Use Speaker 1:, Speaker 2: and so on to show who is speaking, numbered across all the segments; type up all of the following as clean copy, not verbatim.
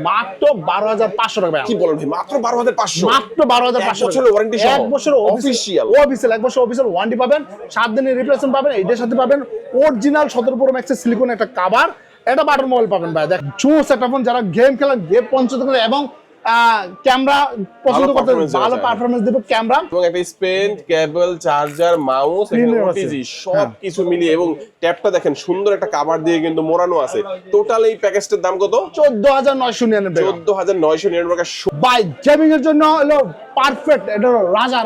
Speaker 1: মাত্র 12,500 টাকা।
Speaker 2: কি বলেন ভাই, মাত্র 12,500?
Speaker 1: মাত্র 12,500
Speaker 2: বছরের ওয়ারেন্টি সহ,
Speaker 1: 1 বছরের
Speaker 2: অফিশিয়াল,
Speaker 1: এক বছর অফিশিয়াল ওয়ারেন্টি পাবেন, 7 দিনের রিপ্লেসমেন্ট পাবেন, এটার সাথে পাবেন অরিজিনাল 17 প্রো ম্যাক্সের সিলিকন একটা কভার, এটা বাটন মোবাইল পাবেন ভাই। দেখ জোস একটা ফোন, যারা গেম খেলা, গেম পছন্দ করে এবং ক্যামেরা পছন্দ করতে, ভালো পারফরম্যান্স দেবে ক্যামেরা,
Speaker 2: এবং একটা স্পেন, কেবল, চার্জার, মাউস, ওটিজি সব কিছু মিলিয়ে, এবং ট্যাবটা দেখেন সুন্দর একটা কভার দিয়ে কিন্তু মোড়ানো আছে। টোটাল এই প্যাকেজটার দাম কত?
Speaker 1: 14,999 টাকা।
Speaker 2: 14,999 টাকা।
Speaker 1: ভাই গেমিং এর জন্য হলো পারফেক্ট, এটা হলো রাজা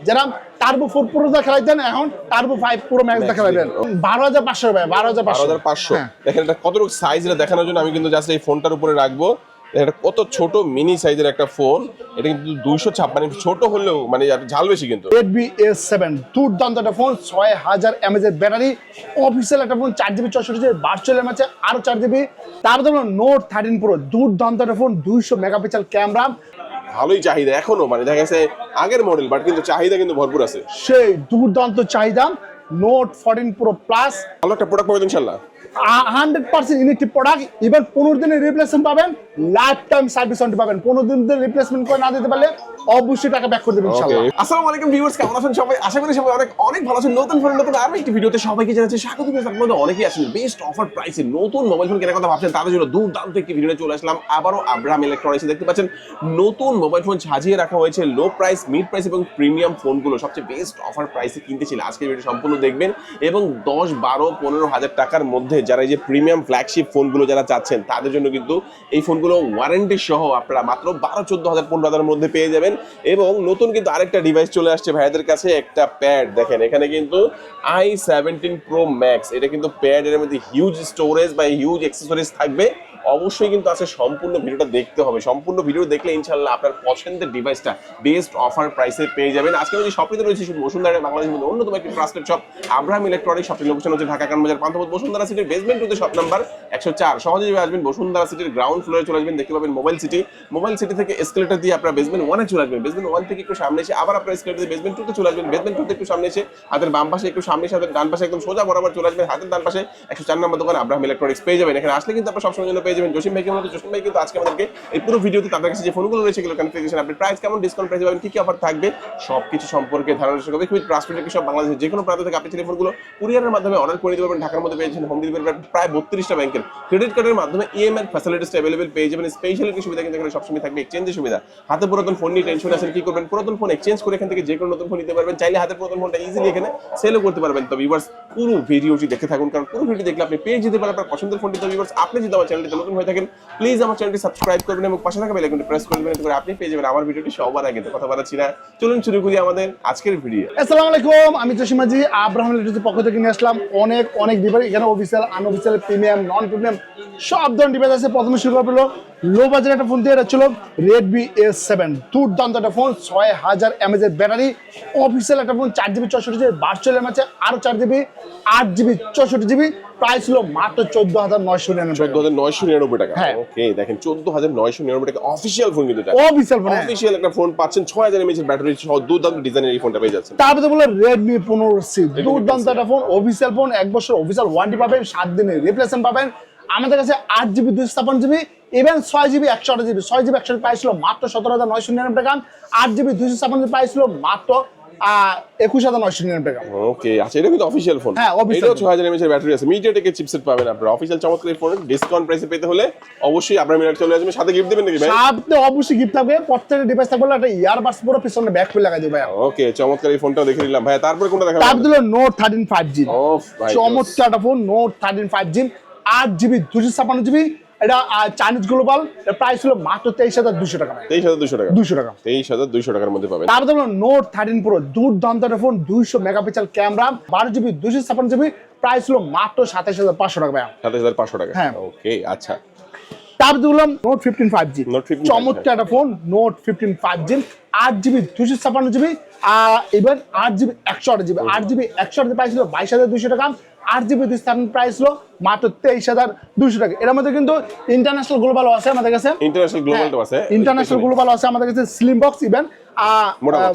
Speaker 1: যারা টার্বো 4 প্রো দা খেলাইতেন, এখন টার্বো 5 প্রো ম্যাক্স দা খেলাবেন। 12,500 ভাই, 12,500।
Speaker 2: দেখেন এটা কতটুকু সাইজ, এটা দেখানোর জন্য আমি কিন্তু জাস্ট এই ফোনটার উপরে রাখবো। এটা কত ছোট মিনি সাইজের একটা ফোন, এটা কিন্তু 256, ছোট হলেও মানে ঝাল বেশি কিন্তু।
Speaker 1: Redmi A7 দুর্দান্ত একটা ফোন, 6000 mAh এর ব্যাটারি, অফিসিয়াল একটা ফোন, 4GB 64GB, ভার্চুয়াল এর মাঝে আরো 4GB। তারপর হলো Note 13 Pro দুর্দান্ত একটা ফোন, 200 মেগাপিক্সেল ক্যামেরা,
Speaker 2: ভালোই চাহিদা এখনো, মানে দেখা গেছে আগের মডেল, বাট কিন্তু চাহিদা কিন্তু ভরপুর আছে,
Speaker 1: সেই দুর্দান্ত চাহিদা। Note 14 Pro Plus
Speaker 2: ভালো একটা প্রোডাক্ট পাবেন ইনশাআল্লাহ,
Speaker 1: 100% ইলেকট্রিক প্রোডাক্ট, ইভেন 15 দিনের রিপ্লেসমেন্ট পাবেন, লাইফ টাইম সার্ভিস ওয়ারেন্টি পাবেন। 15 দিনের রিপ্লেসমেন্ট করে না দিতে পারলে অবশ্যই টাকা ব্যাক করে দেবেন ইনশাআল্লাহ।
Speaker 2: আসসালামু আলাইকুম ভিউয়ার্স, কেমন আছেন সবাই? আশা করি সবাই অনেক ভালো আছেন। নতুন ফোন, নতুন আরো একটি ভিডিওতে সবাইকে জানাচ্ছি স্বাগত। আপনাদের অনেকেই আছেন বেস্ট অফার প্রাইসে নতুন মোবাইল ফোন কেনার কথা ভাবছেন, তাদের জন্য দুর্দান্ত একটি ভিডিওতে চলে আসলাম আবারও আব্রাহাম ইলেকট্রনিক্সে। দেখতে পাচ্ছেন নতুন মোবাইল ফোন সাজিয়ে রাখা হয়েছে, লো প্রাইস, মিড প্রাইস এবং প্রিমিয়াম ফোনগুলো সবচেয়ে বেস্ট অফার প্রাইসে কিনতে চাইলে আজকের ভিডিও সম্পূর্ণ দেখবেন। এবং 10, 12, 15,000 টাকার মধ্যে যারা এই যে প্রিমিয়াম ফ্ল্যাগশিপ ফোনগুলো যারা চাচ্ছেন, তাদের জন্য কিন্তু এই ফোনগুলো ওয়ারেন্টি সহ আপনারা মাত্র 12, 14,000, 15,000 মধ্যে পেয়ে যাবেন। এবং নতুন কিন্তু আরেকটা ডিভাইস চলে আসছে ভাইদের কাছে, একটা প্যাড। দেখেন এখানে কিন্তু i17 Pro Max, এটা কিন্তু প্যাড, এর মধ্যে হিউজ স্টোরেজ বা হিউজ অ্যাক্সেসরিজ থাকবে। অবশ্যই কিন্তু আছে, সম্পূর্ণ ভিডিওটা দেখতে হবে। সম্পূর্ণ ভিডিও দেখলে ইনশাআল্লাহ আপনার পছন্দের ডিভাইসটা বেস্ট অফার প্রাইসে পেয়ে যাবেন। আজকে আমি যে শপটিতে রয়েছে শুধু বসুন্ধরা, বাংলাদেশের মধ্যে অন্যতম একটি ট্রাস্টেড শপ আব্রাহাম ইলেকট্রনিক্স। শপটির লোকেশন হচ্ছে ঢাকা কারণবাজার পান্থপথ বসুন্ধরা সিটির বেসমেন্ট টুতে শপ নাম্বার 104। সহজে আসবেন বসুন্ধরা সিটির গ্রাউন্ড ফ্লোরে চলে আসবেন, দেখতে পাবেন মোবাইল সিটি। মোবাইল সিটি থেকে এসকেলেটর দিয়ে আপনারা বেসমেন্ট 1-এ চলে আসবেন। বেসমেন্ট 1 থেকে একটু সামনে এসে আবার আপনারা এসকেলেটর দিয়ে বেসমেন্ট 2-তে চলে আসবেন। বেসমেন্ট 2 তে একটু সামনে এসে হাতের বাম পাশে একটু সামনে এসে হাতের ডান পাশে একদম সোজা বরাবর চলে আসবেন, হাতের ডান পাশে 104 নম্বর দোকান আব্রাহাম ইলেকট্রনিক্স পেয়ে যাবেন। এখানে আসলে কিন্তু আপনারা সবসময় জন্য পেয়ে যাবেন জসিম ভাইকে। জসিম ভাই কিন্তু আজকে আমাদেরকে এই পুরো ভিডিওতে তাদের কাছে যে ফোনগুলো রয়েছে সেগুলো কনফিগারেশন, আপনি প্রাইস কেমন, ডিসকাউন্ট প্রাইস পাবেন, কি কি অফার থাকবে, সবকিছু সম্পর্কে ধারণা দেওয়া হবে। খুবই ট্রাস্টেড একটি সব, বাংলাদেশের যে কোনো প্রান্ত থেকে আপনি টেলিফোনগুলো কুরিয়ারের মাধ্যমে অর্ডার করে দিতে পারবেন। ঢাকার মধ্যে পেয়েছেন হোম ডেলিভারি প্রায় 32টা ব্যাংকের ক্রেডিট কার্ডের মাধ্যমে ইএমআই ফ্যাসিলিটিসটা अवेलेबल পেয়ে যাবেন। স্পেশালিটি সুবিধা কিন্তু এখানে সবসময় থাকবে, এক্সচেঞ্জের সুবিধা। হাতে পুরাতন ফোন নিয়ে টেনশন আছেন, কি করবেন, পুরাতন ফোন এক্সচেঞ্জ করে এখান থেকে যে কোনো নতুন ফোন নিতে পারবেন। চাইলে হাতের পুরাতন ফোনটা ইজিলি এখানে সেলও করতে পারবেন। তো ভিউয়ার্স পুরো ভিডিওটি দেখে থাকুন, কারণ পুরো ভিডিও দেখলে আপনি পেয়ে যেতে পারেন আপনার পছন্দের ফোনটি। তো ভিউয়ার্স আপনি যদি আমার চ্যানেলটিতে নতুন হয়ে থাকেন, প্লিজ আমার চ্যানেলটি সাবস্ক্রাইব করবেন এবং পাশে থাকা বেল আইকনটি প্রেস করে দেবেন, করে আপনি পেয়ে যাবেন আমার ভিডিওটি সবার আগে। তো কথা বাড়াচ্ছি না, চলুন শুরু করি আমাদের আজকের ভিডিও।
Speaker 1: আসসালামু আলাইকুম, আমি জসিম মাঝি আব্রাহাম ইলেকট্রনিক্সের পক্ষ থেকে নিয়ে আসলাম অনেক ডিভাইস। এখানে অফিসিয়াল, আনঅফিসিয়াল, প্রিমিয়াম, নন প্রিমিয়াম সব ধরনের ডিভাইস আছে। প্রথমে শুরু করবো লো বাজেট একটা ফোন দিয়ে, এটা ছিল Redmi A7 দুর্দান্ত একটা ফোন, 6000 mAh এর ব্যাটারি, অফিসিয়াল একটা ফোন, 4GB 64GB, ভার্চুয়াল এর মাঝে আরো 4GB, 8GB 64GB। প্রাইস ছিল মাত্র
Speaker 2: 14,999 টাকা। ওকে, দেখেন 14,999 টাকা অফিশিয়াল ফোন, কিন্তু এটা অফিশিয়াল একটা ফোন পাচ্ছেন, 6000 mAh এর ব্যাটারি সহ দুর্দান্ত ডিজাইনের এই ফোনটা পেয়ে যাচ্ছেন।
Speaker 1: তারপরে বলে Redmi 15C দুর্দান্ত একটা ফোন, অফিসিয়াল ফোন, 1 বছর অফিসিয়াল ওয়ারেন্টি পাবেন, 7 দিনের রিপ্লেসমেন্ট পাবেন। আমাদের কাছে 8GB 256GB, even 6GB 128GB, 6GB 128GB price ছিল মাত্র 17,999 টাকা। 8GB 256GB প্রাইস ছিল মাত্র 21,999 টাকা।
Speaker 2: ওকে, আচ্ছা, এটা কিন্তু অফিশিয়াল ফোন।
Speaker 1: হ্যাঁ, অফিশিয়াল,
Speaker 2: এটাও 6000 mAh এর ব্যাটারি আছে, মিডিয়াটেকের চিপসেট পাবেন আপনারা। অফিশিয়াল চমৎকার এই ফোনের ডিসকাউন্ট প্রাইসে পেতে হলে অবশ্যই আপনারা মিনিট চলে আসবেন। সাথে গিফট দিবেন নাকি ভাই?
Speaker 1: সাথে অবশ্যই গিফট থাকবে, প্রত্যেকটা ডিভাইস থাকবে একটা ইয়ারবাডস পুরো পিছনে ব্যাক করে লাগাই দিবে ভাই।
Speaker 2: ওকে, চমৎকার এই ফোনটাও দেখে নিলাম ভাই। তারপর কোনটা দেখাবেন?
Speaker 1: তারপর হলো Note 13 5G
Speaker 2: ভাই,
Speaker 1: চমৎকার একটা phone, Note 13 5G 8GB 256GB। এটা চাইনিজ গ্লোবাল, এর প্রাইস ছিল মাত্র 23,200 টাকা।
Speaker 2: 23,200 টাকা,
Speaker 1: 200 টাকা,
Speaker 2: 23,200 টাকার মধ্যে পাবেন।
Speaker 1: তারপর হলো Note 13 Pro দুর্দান্ত একটা phone, 200 megapixel camera, 12GB 256GB, price ছিল মাত্র 27,500 টাকা ভাই।
Speaker 2: 27,500 টাকা।
Speaker 1: হ্যাঁ,
Speaker 2: ওকে, আচ্ছা।
Speaker 1: তারপর হলো Note 15 5G
Speaker 2: Note 15
Speaker 1: চমৎকার একটা phone, Note 15 5G 8GB 256GB even 8GB 128GB 8GB 128GB price ছিল 22,200 টাকা 8GB 256 প্রাইস ছিল মাত্র 23,200 টাকা। এর মধ্যে কিন্তু ইন্টারন্যাশনাল গ্লোবালও আছে আমাদের কাছে,
Speaker 2: ইন্টারন্যাশনাল গ্লোবালও আছে,
Speaker 1: ইন্টারন্যাশনাল গ্লোবাল আছে আমাদের কাছে, স্লিম বক্স ইভেন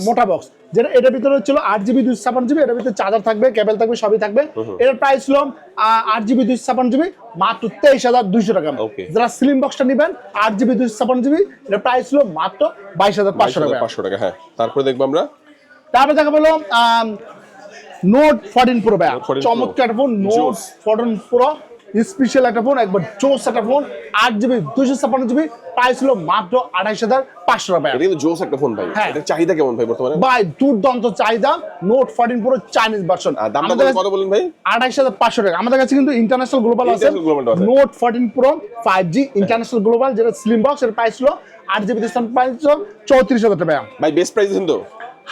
Speaker 1: মোটা বক্স, যেটা এটার ভিতরে হচ্ছিল 8GB 256GB, এটার ভিতরে চার্জার থাকবে, কেবল থাকবে, সবই থাকবে। এটার প্রাইস ছিল 8GB 256GB মাত্র 23,200 টাকা। যারা স্লিম বক্সটা নেবেন 8GB 256GB এটার প্রাইস ছিল মাত্র 22,500 টাকা।
Speaker 2: হ্যাঁ, তারপরে দেখবো আমরা,
Speaker 1: তারপরে দেখা বলো নোট 14 প্রো ভাই, চমৎকার একটা ফোন, নোট 14 প্রো স্পেশাল একটা ফোন, একবার জোস একটা ফোন, 8GB 256GB প্রাইস ছিল মাত্র 28,500 টাকা।
Speaker 2: এটা কিন্তু জোস একটা ফোন ভাই, এটা চাহিদা কেমন ভাই বর্তমানে?
Speaker 1: ভাই দুর্দান্ত চাহিদা, নোট 14 প্রো চাইনিজ ভার্সন,
Speaker 2: দামটা কত বলেন ভাই?
Speaker 1: 28,500 টাকা। আমাদের কাছে কিন্তু ইন্টারন্যাশনাল গ্লোবাল আছে, note 14 pro 5G international global, যেটা স্লিম বক্স, এর প্রাইস ছিল 8GB প্রাইস ছিল 34,000 টাকা।
Speaker 2: ভাই বেস্ট প্রাইস কিন্তু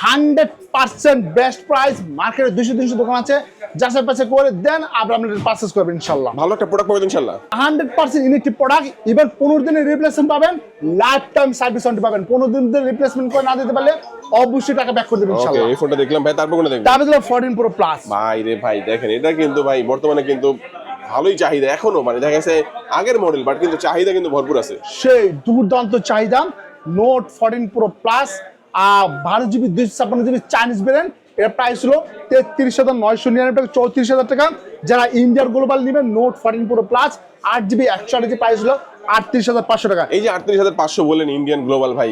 Speaker 1: 100% বেস্ট প্রাইস, মার্কেটে 200-300 দোকান আছে, যাচাই বাছাই করে দেন আপনারা পারচেজ করবেন ইনশাআল্লাহ।
Speaker 2: ভালো একটা প্রোডাক্ট পাবেন ইনশাআল্লাহ,
Speaker 1: 100% ইউনিক প্রোডাক্ট, ইভেন 15 দিনের রিপ্লেসমেন্ট পাবেন, লাইফ টাইম সার্ভিস ওয়ারেন্টি পাবেন। 15 দিনের রিপ্লেসমেন্ট করে না দিতে পারলে অবশ্যই টাকা ব্যাক করে দেবেন ইনশাআল্লাহ।
Speaker 2: ওকে, এই ফোনটা দেখলাম ভাই, তারপর কোনটা দেখবেন?
Speaker 1: তারপরে হলো 14 প্রো প্লাস।
Speaker 2: ভাই রে ভাই, দেখেন এটা কিন্তু ভাই বর্তমানে কিন্তু ভালোই চাহিদা এখনো, মানে দেখা গেছে আগের মডেল, বাট কিন্তু চাহিদা কিন্তু ভরপুর আছে,
Speaker 1: সেই দুর্দান্ত চাহিদা। Note 14 pro plus 12GB 256GB Chinese variant, এর প্রাইস হলো 33,999 টাকা, 34,000 টাকা। যারা ইন্ডিয়ার গ্লোবাল নেবেন note 14 pro plus 8GB 128GB price হলো 38,500 টাকা।
Speaker 2: এই যে 38,500 বললেন ইন্ডিয়ান গ্লোবাল ভাই,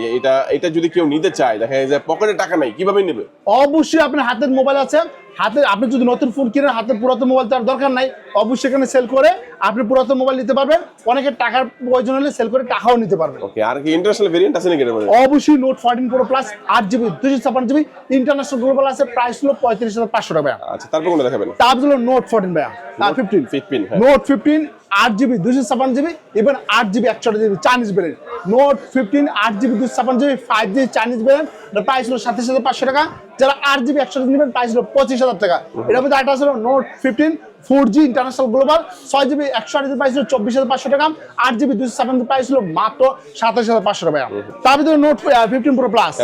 Speaker 2: এটা যদি কেউ নিতে চায়, দেখা যায় যে পকেটে টাকা নাই, কিভাবে নেবে?
Speaker 1: অবশ্যই আপনার হাতের মোবাইল আছে, হাতে আপনি যদি নতুন ফোন কিনেন, হাতের পুরাতন মোবাইল তার দরকার নাই, অবশ্যই এখানে সেল করে আপনি পুরাতন মোবাইল নিতে পারবেন। অনেকের টাকার প্রয়োজন হলে সেল করে টাকাও নিতে পারবেন।
Speaker 2: ওকে, আর কি ইন্টারন্যাশনাল ভেরিয়েন্ট আছে নাকি এর মধ্যে?
Speaker 1: অবশ্যই note 14 pro plus 8GB 256GB international global আছে, প্রাইস হলো 35,500 টাকা।
Speaker 2: আচ্ছা, তারপর কোনটা দেখাবেন?
Speaker 1: তারপর হলো নোট 14 ভাইয়া, 15 note 15 8GB 256GB even 8GB 128GB Chinese variant, note 15 8GB 256GB 5G Chinese variant, এর প্রাইস হলো 27,500 টাকা। যারা 8GB 128GB নেবেন প্রাইস হলো 25,000 টাকা। এর মধ্যে আরেকটা আছে note 15 4G international global 6GB 128GB price হলো 24,500 টাকা, 8GB 256GB প্রাইস হলো মাত্র 27,500 টাকা। তার ভিতরে নোট 15 প্রো প্লাস,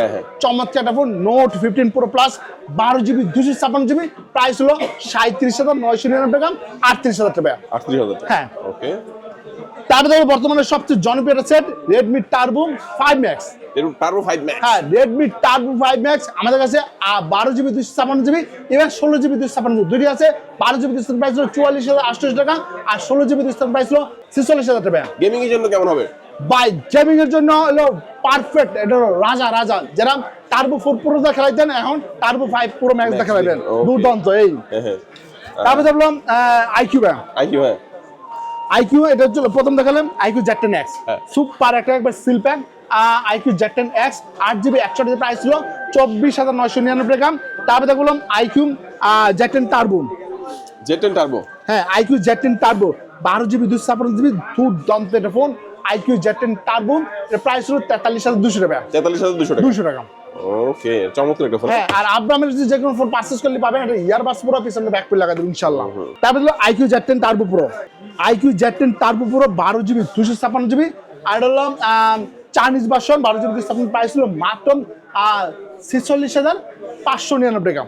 Speaker 1: চমৎকার একটা phone, note 15 pro plus 12GB 256GB price হলো 37,999 টাকা, 38,000 টাকা।
Speaker 2: 38,000 টাকা,
Speaker 1: হ্যাঁ
Speaker 2: ওকে।
Speaker 1: তারপরে বর্তমানে সবচেয়ে জনপ্রিয় set Redmi Turbo 5 Max,
Speaker 2: Turbo 5 Max,
Speaker 1: হ্যাঁ Redmi Turbo 5 Max আমাদের কাছে 12GB 256GB এবং 16GB 256GB দুটি আছে। 12GB 256GB প্রাইস হলো 44,800 টাকা আর 16GB 256GB প্রাইস হলো 46,000 টাকা।
Speaker 2: গেমিং এর জন্য কেমন হবে?
Speaker 1: বাই গেমিং এর জন্য হলো পারফেক্ট, এটা হলো রাজা যারা Turbo 4 Pro দা খেলাইতেন, এখন Turbo 5 Pro Max দা খেলাইবেন, দুর্দান্ত। এই তারপরে দেখলাম IQ
Speaker 2: হ্যাঁ
Speaker 1: IQ, এটা হচ্ছে প্রথম দেখালাম IQ Z10X, সুপার একটা একবার seal pack. IQ Z10X 8GB 128GB price ছিল 24,999 টাকা। তারপরে দেখলাম IQ Z10 Turbo,
Speaker 2: হ্যাঁ
Speaker 1: IQ Z10 Turbo 12GB 256GB দুর্দান্ত একটা ফোন, IQ Z10 Turbo এর প্রাইস হলো 43,200 টাকা।
Speaker 2: 43,200
Speaker 1: টাকা।
Speaker 2: ওকে, চমৎকার একটা ফোন।
Speaker 1: হ্যাঁ, আর আব্রামের যে কোনো ফোন পারচেজ করলে পাবেন এটা ইয়ারবাডস পুরো পিছনে ব্যাক করে লাগাই দেব ইনশাআল্লাহ। তারপর হলো IQ Z10 Turbo Pro, IQ Z10 Turbo Pro 12GB 256GB আর হলো Chinese version 12GB 256GB price হলো মাত্র 46,599 টাকা,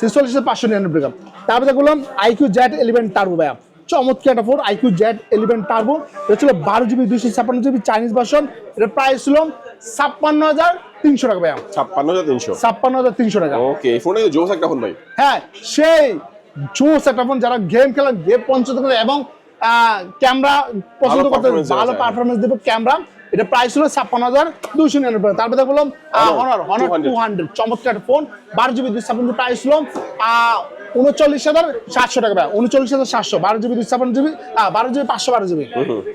Speaker 1: 46,599 টাকা। তারপরে দেখলাম IQ Z11 Turbo ভাইয়া, চমৎকার একটা ফোন IQ Z11 Turbo, এটা ছিল 12GB 256GB চাইনিজ ভার্সন, এর প্রাইস ছিল 56,300 টাকা ভাইয়া। 56,300 টাকা।
Speaker 2: ওকে, এই ফোনটা জোস একটা ফোন ভাই।
Speaker 1: হ্যাঁ, সেই জোস একটা ফোন, যারা গেম খেলা, গেম পছন্দ করে এবং ক্যামেরা পছন্দ করতে, ভালো পারফরমেন্স দেবে ক্যামেরা, এটা প্রাইস হলো 56,299 টাকা। তারপরে দেখলাম Honor 200, চমৎকার একটা ফোন 12GB 256GB প্রাইস হলো 39,700 টাকা ভাই, 39,700, 12GB 256GB 12GB 512GB।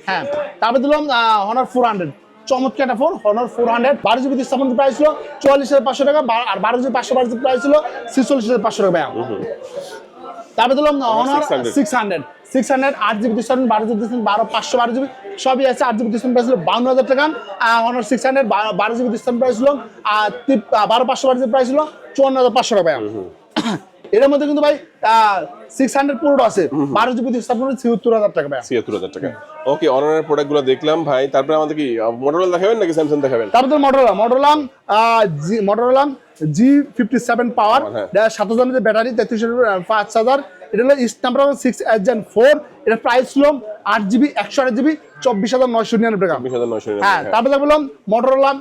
Speaker 1: হ্যাঁ, তারপরে দিলাম Honor 400, চমৎকার একটা phone Honor 400 12GB 256GB price ছিল 44,500 টাকা আর 12GB 512GB প্রাইস ছিল 46,500 টাকা ভাই। তারপরে দিলাম Honor 600 8GB 256GB 12GB 512GB সবই আছে, 8GB 256GB প্রাইস ছিল 52,000 টাকা। Honor 600 12GB 256GB প্রাইস ছিল 512GB প্রাইস ছিল 54,500 টাকা ভাই। এর মধ্যে কিন্তু ভাই 600 পুরোটা আছে, 12GB 256GB 76,000 টাকা ভাই,
Speaker 2: 76,000 টাকা। ওকে, অনারের প্রোডাক্টগুলো দেখলাম ভাই, তারপরে আমাদের কি মোটরোলা দেখাবেন নাকি স্যামসাং দেখাবেন?
Speaker 1: তারপর মোটরোলা G57 পাওয়ার,
Speaker 2: হ্যাঁ।
Speaker 1: 7000 mAh ব্যাটারি, 33,000 এটা হলো স্ন্যাপড্রাগন 6 Gen 4, এটা প্রাইস হলো 8GB 128GB 24,999 টাকা।
Speaker 2: 24,999
Speaker 1: হ্যাঁ, তারপরে বললাম মোটরোলা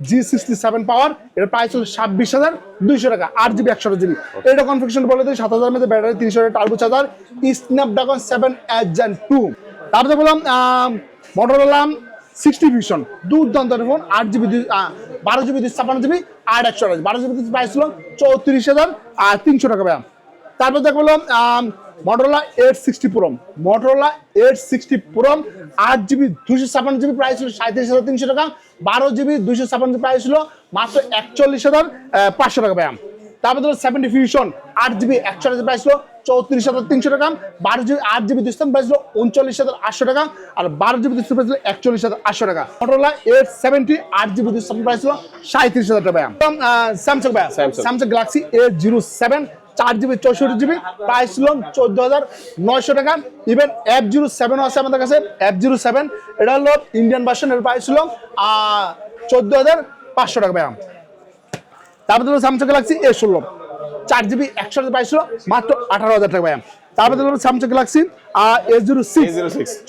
Speaker 1: G67 পাওয়ার, এর প্রাইস হলো 26,200 টাকা, 8GB 128GB। এটা কনফিগারেশন বলে দিই, 7000 mAh battery, 300 turbo charger, Snapdragon 7 Gen 2। তারপরে বললাম মোটরোলা 60 ভিশন, দুর্দান্ত phone, 8GB 12GB 256GB 8/128, 12GB price হলো 34,300 টাকা ভাইয়া। তারপর দেখবো Motorola 860 Pro, Motorola 860 Pro 8GB 256GB price হলো 37,300 টাকা, 12GB 256GB প্রাইস হলো মাত্র 41,500 টাকা ভাইয়া। তারপর ধরো 70 ফিউশন 8GB 128 প্রাইস হলো 34,300 টাকা, 8GB 256 প্রাইস হলো 39,800 টাকা, আর 12GB 256 প্রাইস হলো 41,800 টাকা। মোটরোলা 870 8GB 256 প্রাইস হলো 37,000 টাকা ভাইয়া। স্যামসাং ভাইয়া, Samsung Galaxy A07 4GB 64GB price হলো 14,900 টাকা। ইভেন F07 আছে আমাদের কাছে, F07 এটা হলো ইন্ডিয়ান ভার্সন, এর প্রাইস হলো 14,500 টাকা ভাইয়া। তারপরে হলো Samsung Galaxy A16 4GB 128 price হলো মাত্র 18,000 টাকা ভাইয়া। তারপরে হলো স্যামসাং গ্যালাক্সি A06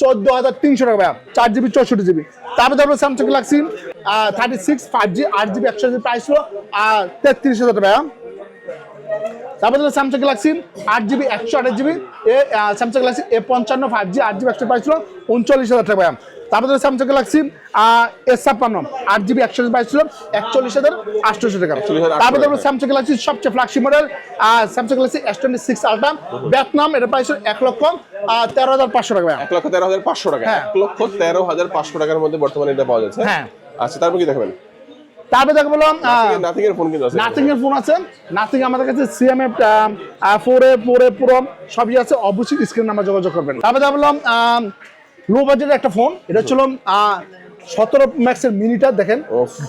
Speaker 1: 14,300 টাকা ভাইয়া, 4GB 64GB। তারপরে হলো Samsung Galaxy 36 5G 8GB 128 price হলো 33,000 টাকা ভাইয়া। তারপরে হলো Samsung Galaxy 8GB 128GB Samsung Galaxy A55 5G 8GB 128 price হলো 39,000 টাকা ভাইয়া। তারপরে হলো Samsung Galaxy S56 8GB 128 price হলো 41,800 টাকা। তারপরে হলো স্যামসাং গ্যালাক্সি সবচেয়ে flagship model Samsung Galaxy S26 ultra Vietnam, এটা প্রাইস হলো 1,13,500 টাকা ভাইয়া।
Speaker 2: 1,13,500 টাকা, 1,13,500 টাকার মধ্যে বর্তমানে এটা পাওয়া যাচ্ছে।
Speaker 1: হ্যাঁ,
Speaker 2: আচ্ছা, তারপর কি দেখাবেন?
Speaker 1: তারপরে দেখো বললাম
Speaker 2: নাথিং এর ফোন কিন্তু আছে,
Speaker 1: নাথিং এর ফোন আছে। নাথিং আমাদের কাছে CMF 4A Pro সবই আছে, অবশ্যই স্ক্রিন নাম্বার যোগাযোগ করবেন। তারপরে বললাম লো বাজেটের একটা ফোন, এটা ছিল 17 ম্যাক্সের মিনিটা, দেখেন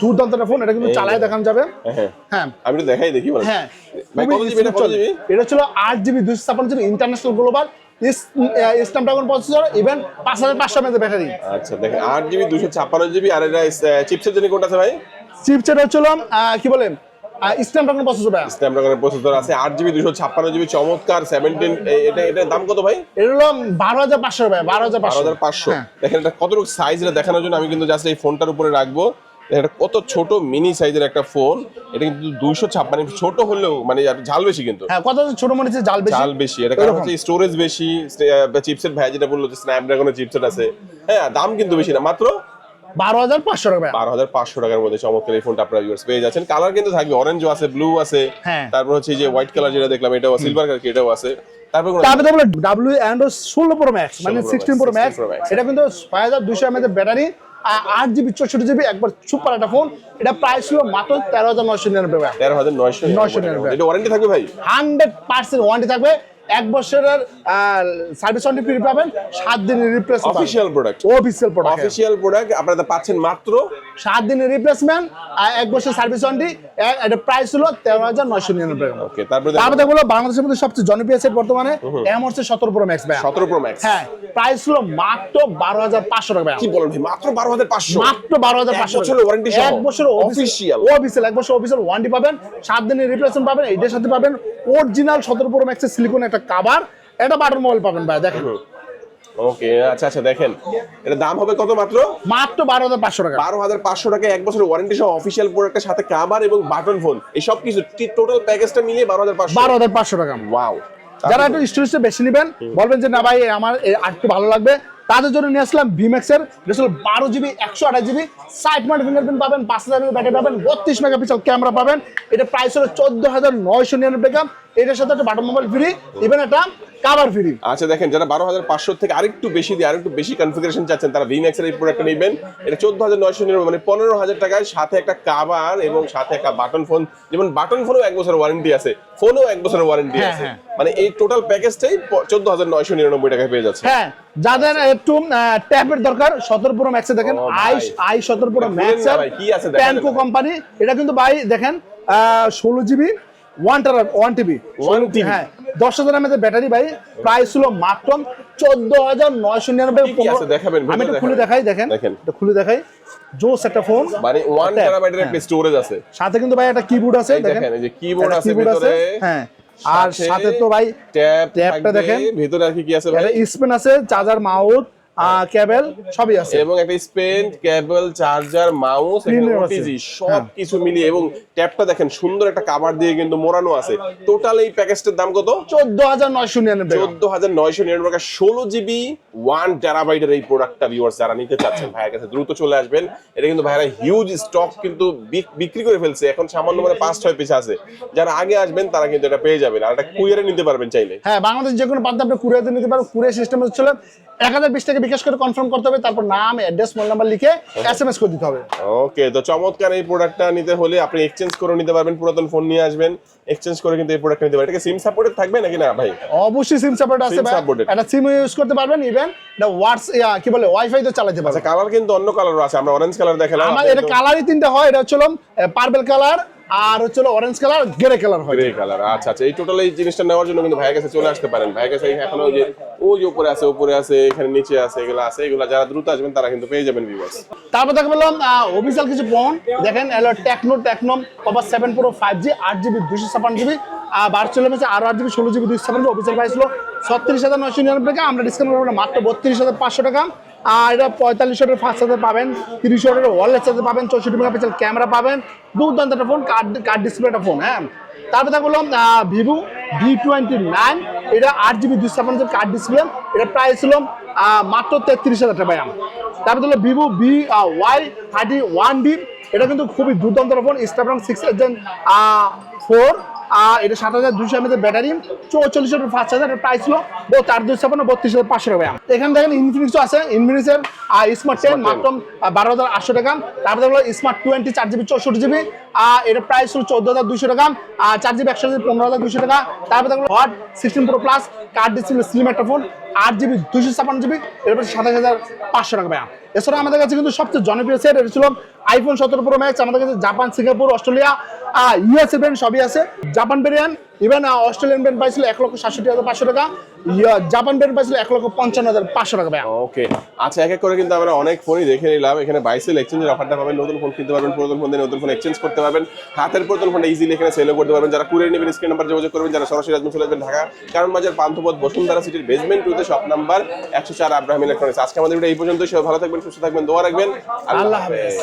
Speaker 1: দুর্দান্ত একটা ফোন, এটা কিন্তু চালায় দেখানো যাবে। হ্যাঁ,
Speaker 2: আমি তো দেখাই দেখি বলেন।
Speaker 1: হ্যাঁ,
Speaker 2: ভাই কত জিবি এটা, কত জিবি?
Speaker 1: এটা ছিল 8GB 256GB international global Snapdragon processor, even 5,500 mAh battery.
Speaker 2: আচ্ছা দেখেন, 8GB 256GB, আর এটা চিপসেট জন্য কোনটা আছে ভাই?
Speaker 1: চিপসেট হচ্ছিল কি বলে স্ন্যাপড্রাগন প্রসেসর ভাই,
Speaker 2: স্ন্যাপড্রাগনের প্রসেসর আছে, 8GB 256GB, চমৎকার 17। এটার দাম কত ভাই?
Speaker 1: এটা হলো 12,500 ভাই,
Speaker 2: 12,500। দেখেন এটা কতটুকু সাইজ, এটা দেখানোর জন্য আমি কিন্তু জাস্ট এই ফোনটার উপরে রাখবো। এটা কত ছোট মিনি সাইজের একটা ফোন, এটা কিন্তু 256, ছোট হলেও মানে ঝাল বেশি, কিন্তু
Speaker 1: হ্যাঁ কত ছোট মনে হচ্ছে জাল বেশি।
Speaker 2: এটা কারণ হচ্ছে স্টোরেজ বেশি, চিপসেট ভাই যেটা বললো যে স্ন্যাপড্রাগনের চিপসেট আছে। হ্যাঁ, দাম কিন্তু বেশি না, মাত্র
Speaker 1: 12,500 টাকা ভাই।
Speaker 2: 12,500 টাকার মধ্যে চমৎকার এই ফোনটা আপনারা ভিউয়ার্স পেয়ে যাচ্ছেন। কালার কিন্তু থাকবে, অরেঞ্জও আছে, ব্লু আছে, তারপর হচ্ছে যে হোয়াইট কালার যেটা দেখলাম এটাও, সিলভার কালার এটাও আছে। তারপর
Speaker 1: ডাব্লিউ অ্যান্ড্রয়েড 16 Pro Max মানে 16 Pro Max, এটা কিন্তু 6,200 mAh ব্যাটারি, 8GB 64GB, একবার সুপার একটা ফোন। এটা প্রাইস ছিল মাত্র 13,999 টাকা।
Speaker 2: 13,999। এটা ওয়ারেন্টি থাকবে ভাই?
Speaker 1: 100% ওয়ারেন্টি থাকবে, 1 বছরের সার্ভিস ওয়ারেন্টি ফ্রি পাবেন, 7 দিনের replacement.
Speaker 2: Official product, official product আপনারা পাচ্ছেন মাত্র
Speaker 1: 7 দিনের রিপ্লেসমেন্ট, 1 বছর সার্ভিস ওয়ারেন্টি। এটা প্রাইস হলো 13,999 টাকা।
Speaker 2: ওকে, তারপরে
Speaker 1: দেখো বাংলাদেশের মধ্যে সবচেয়ে জনপ্রিয় সেট বর্তমানে এম হচ্ছে 17 Pro Max ভাই।
Speaker 2: 17 Pro Max,
Speaker 1: হ্যাঁ, প্রাইস হলো মাত্র 12,500 টাকা ভাই।
Speaker 2: কি বলেন ভাই, মাত্র 12,500?
Speaker 1: মাত্র 12,500
Speaker 2: বছরের ওয়ারেন্টি সহ,
Speaker 1: 1 বছর
Speaker 2: অফিশিয়াল,
Speaker 1: 1 বছর অফিশিয়াল ওয়ারেন্টি পাবেন, 7 দিনের রিপ্লেসমেন্ট পাবেন, এটার সাথে পাবেন অরিজিনাল 17 Pro Max এর সিলিকন একটা কভার, এটা বাটন মোবাইল পাবেন ভাই, দেখেন।
Speaker 2: ওকে, আচ্ছা দেখেন, এটা দাম হবে কত? মাত্র
Speaker 1: 12,500 টাকা।
Speaker 2: 12,500 টাকা, 1 বছরের ওয়ারেন্টি সহ, অফিশিয়াল প্রোডাক্টের সাথে কভার এবং বাটন ফোন, এই সব কিছু টোটাল প্যাকেজটা মিলিয়ে
Speaker 1: 12,500 টাকা।
Speaker 2: ওয়াও।
Speaker 1: যারা একটু স্টোরেজটা বেশি নেবেন, বলবেন যে না ভাই আমার আরেকটু ভালো লাগবে, তাদের জন্য নিয়ে আসলাম VMAX এর, এটা হলো 12GB 128GB, side Mount fingerprint পাবেন, 5,000 mAh ব্যাটারি পাবেন, 32 মেগাপিক্সেল ক্যামেরা পাবেন। এটা প্রাইস হলো 14,999 টাকা। এটার সাথে একটা বাটন মোবাইল ফ্রি, ইভেন একটা কভার ফ্রি।
Speaker 2: আচ্ছা দেখেন, যারা 12,500 থেকে আরেকটু বেশি দিয়ে আরেকটু বেশি কনফিগারেশন চাচ্ছেন, তারা VMAX এর এই প্রোডাক্টটা নেবেন। এটা 14,999, মানে 15,000 টাকায়, সাথে একটা কভার এবং সাথে একটা বাটন ফোন। যেমন বাটন ফোনেও 1 বছরের ওয়ারেন্টি আছে, ফোনেও 1 বছরের ওয়ারেন্টি আছে, মানে এই টোটাল প্যাকেজটাই 14,999 টাকায় পেয়ে যাচ্ছে।
Speaker 1: হ্যাঁ, যাদের একটু ট্যাবের দরকার, 17 Pro Max এ দেখেন, i 17 Pro Max এর
Speaker 2: কি আছে
Speaker 1: প্যানকো কোম্পানি, এটা কিন্তু ভাই দেখেন 16GB 1 TB, হ্যাঁ 10,000 mAh ব্যাটারি ভাই, প্রাইস ছিল মাত্র 14,999।
Speaker 2: কি আছে দেখাবেন,
Speaker 1: আমি একটু
Speaker 2: ভিতরে
Speaker 1: খুলে দেখাই, দেখেন
Speaker 2: দেখেন।
Speaker 1: এটা খুলে দেখাই, জোস একটা ফোন,
Speaker 2: মানে 1 টেরাবাইটের একটা স্টোরেজ আছে,
Speaker 1: সাথে কিন্তু ভাই একটা কিবোর্ড আছে,
Speaker 2: এই দেখেন এই যে কিবোর্ড আছে ভিতরে,
Speaker 1: হ্যাঁ, আর সাথে তো ভাই ট্যাবটা দেখেন,
Speaker 2: ভিতরে আর কি আছে ভাই,
Speaker 1: একটা স্পেন আছে, চার্জার, মাউস, কেবল সবই আছে,
Speaker 2: এবং একটা স্পেন, কেবল, চার্জার, মাউস, ওটিজি সব কিছু মিলিয়ে, এবং ট্যাবটা দেখেন সুন্দর একটা কভার দিয়ে কিন্তু মোড়ানো আছে। টোটাল এই প্যাকেজটার দাম কত?
Speaker 1: 14,999।
Speaker 2: 14,999 টাকা, 16 জিবি 1 টেরাবাইটের এই প্রোডাক্টটা ভিউয়ার্স যারা নিতে চাচ্ছেন ভাইয়ের কাছে দ্রুত চলে আসবেন। এটা কিন্তু ভাইরা হিউজ স্টক কিন্তু বিক্রি করে ফেলছে, এখন সামান্য মানে 5-6 পিস আছে। যারা আগে আসবেন তারা কিন্তু এটা পেয়ে যাবেন, আর এটা কুরিয়ারে নিতে পারবেন চাইলে।
Speaker 1: হ্যাঁ, বাংলাদেশ যে কোনো প্রান্তে আপনি কুরিয়ারে নিতে পারেন। কুরিয়ার সিস্টেম হচ্ছে 1020 টাকা বিকাশ করে কনফার্ম করতে হবে, তারপর নাম, অ্যাড্রেস, মোবাইল নাম্বার লিখে SMS করে দিতে হবে।
Speaker 2: ওকে, তো চমৎকার এই প্রোডাক্টটা নিতে হলে আপনি এক্সচেঞ্জ করে নিতে পারবেন, পুরাতন ফোন নিয়ে আসবেন, এক্সচেঞ্জ করে কিন্তু এই প্রোডাক্ট নিতে পারবেন। এটা সিম সাপোর্টেড থাকবে নাকি না ভাই?
Speaker 1: অবশ্যই সিম সাপোর্ট আছে
Speaker 2: SIM
Speaker 1: ভাই,
Speaker 2: supported।
Speaker 1: এটা সিম ইউজ করতে পারবেন, ইভেন এটা কি বলে ওয়াইফাই তো চালাতে
Speaker 2: আচ্ছা,
Speaker 1: পারবেন।
Speaker 2: কালার কিন্তু অন্য কালারও আছে, আমরা অরেঞ্জ কালার দেখালাম,
Speaker 1: আমাদের এটা কালারই তিনটা হয়, এটা হচ্ছে পার্পল কালার, আর হচ্ছে অরেঞ্জ কালার, গ্রে কালার হয়।
Speaker 2: Grey colour. আচ্ছা আচ্ছা, এই টোটাল এই জিনিসটা নেওয়ার জন্য কিন্তু ভাইয়ের কাছে চলে আসতে পারেন। ভাইয়ের কাছে এখনো ওই যে উপরে আছে, এখানে নিচে আছে, এগুলো আছে, এগুলো যারা দ্রুত আসবেন তারা কিন্তু পেয়ে যাবেন ভিউয়ার্স।
Speaker 1: তারপর দেখে বললাম অফিসিয়াল কিছু ফোন দেখেন, Tecno cover 7 Pro 5G 8GB 256GB, আর ভার্চুয়াল আছে আরো 8GB 16GB 256GB। Official price ছিল 36,999 টাকা, আমরা ডিসকাউন্ট করবো মাত্র 32,500 টাকা। আর এটা 45 ওয়াটের ফাস্ট চার্জার পাবেন, 30 ওয়াটের ওয়্যারলেস চার্জার পাবেন, 64 মেগাপিক্সেল ক্যামেরা পাবেন, দুর্দান্ত একটা ফোন, কার্ড ডিসপ্লে একটা ফোন। হ্যাঁ, তারপর দেখে বললাম ভিভো V29, এটা 8GB 256GB কার্ড ডিসপ্লে, এটা প্রাইস ছিল মাত্র 33,000 টাকা। তারপর হলো ভিভো VY31D, এটা কিন্তু খুবই দুর্দান্ত ফোন, স্ন্যাপড্রাগন 6 Gen 4, এটা 7,200 mAh ব্যাটারি, 44 ওয়াটের ফাস্ট চার্জার, এর প্রাইস ছিল 32,500 টাকা। এখানে দেখেন ইনফিনিক্সও আছে, ইনফিনিক্সের স্মার্ট 10 মাত্র 12,800 টাকা। তারপরে হলো স্মার্ট 20 4GB 64GB, এটা প্রাইস ছিল 14,200 টাকা, আর 4GB 128GB 15,200 টাকা। তারপরে দেখলো hot 16 Pro plus card display slim একটা ফোন, 8GB 256GB, এরপর 27,500 টাকা ভাইয়া। এছাড়া আমাদের কাছে কিন্তু সবচেয়ে জনপ্রিয় সেট এটা ছিল iPhone 17 Pro Max। আমাদের কাছে Japan, Singapore, Australia, USA brand সবই আছে। Japan variant, even Australian brand পাইছিল 1,67,500 টাকা, জাপান ব্র্যান্ড পাইছিল 1,55,500 টাকা ভাইয়া।
Speaker 2: ওকে, আচ্ছা, এক এক করে কিন্তু আমরা অনেক ফোনই দেখে নিলাম। এখানে বাইসেল এক্সচেঞ্জের অফারটা পাবেন, নতুন ফোন কিনতে পারবেন, পুরাতন ফোন দিয়ে নতুন ফোন এক্সচেঞ্জ করতে পারবেন, হাতের পুরাতন ফোনটা ইজিলি এখানে সেলও করতে পারবেন। যারা কুরিয়ার নেবেন স্ক্রিন নাম্বার যোগাযোগ করবেন, যারা সরাসরি আসবেন চলে আসবেন ঢাকা কারণ বাজার পান্থপথ বসুন্ধরা সিটির বেসমেন্ট 2 তে শপ নাম্বার 104 আব্রাহাম ইলেকট্রনিক্স। আজকে আমাদের ভিডিও এই পর্যন্তই। সবাই ভালো থাকবেন, সুস্থ থাকবেন, দোয়া রাখবেন। আল্লাহ হাফেজ।